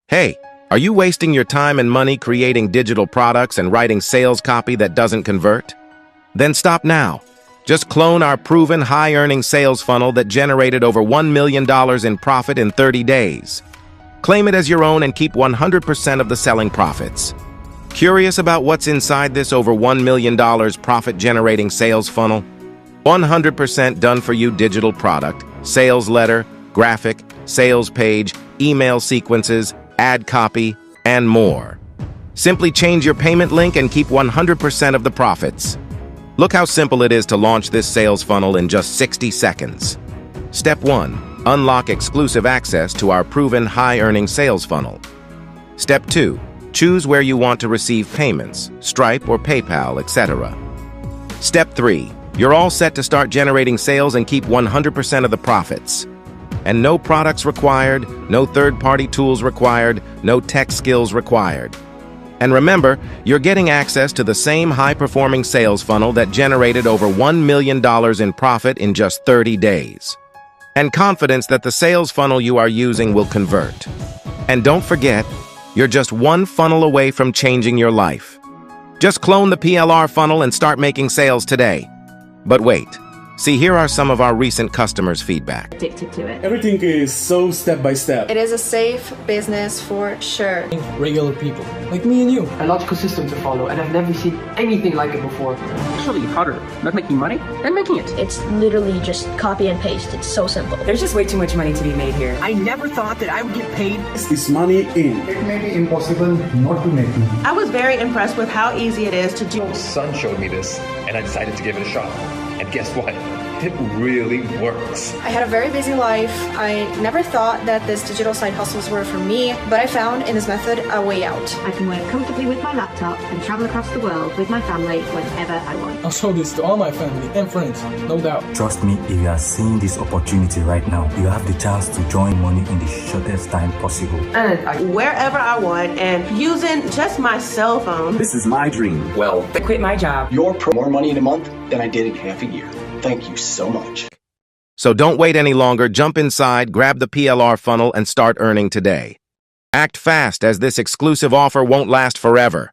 Hey, are you wasting your time and money creating digital products and writing sales copy that doesn't convert? Then stop now. Just clone our proven high-earning sales funnel that generated over $1 million in profit in 30 days. Claim it as your own and keep 100% of the selling profits. Curious about what's inside this over $1 million profit-generating sales funnel? 100% done-for-you digital product, sales letter, graphic, sales page, email sequences, ad copy, and more. Simply change your payment link and keep 100% of the profits. Look how simple it is to launch this sales funnel in just 60 seconds. Step 1. Unlock exclusive access to our proven high-earning sales funnel. Step 2. Choose where you want to receive payments, Stripe or PayPal, etc. Step 3. You're all set to start generating sales and keep 100% of the profits. And no products required, no third-party tools required, no tech skills required. And remember, you're getting access to the same high-performing sales funnel that generated over $1 million in profit in just 30 days. And confidence that the sales funnel you are using will convert. And don't forget, you're just one funnel away from changing your life. Just clone the PLR funnel and start making sales today. But wait. See, here are some of our recent customers' feedback. Addicted to it. Everything is so step by step. It is a safe business for sure. Regular people, like me and you. A logical system to follow, and I've never seen anything like it before. Actually harder, not making money, than making it. It's literally just copy and paste. It's so simple. There's just way too much money to be made here. I never thought that I would get paid. Is money in. It may be impossible not to make money. I was very impressed with how easy it is to do. My son showed me this, and I decided to give it a shot. And guess what? It really works. I had a very busy life. I never thought that these digital side hustles were for me, but I found in this method a way out. I can work comfortably with my laptop and travel across the world with my family whenever I want. I'll show this to all my family and friends, no doubt. Trust me, if you are seeing this opportunity right now, you have the chance to join money in the shortest time possible. And wherever I want and using just my cell phone. This is my dream. Well, I quit my job. You're more money in a month than I did in half a year. Thank you so much. So don't wait any longer. Jump inside, grab the PLR funnel, and start earning today. Act fast, as this exclusive offer won't last forever.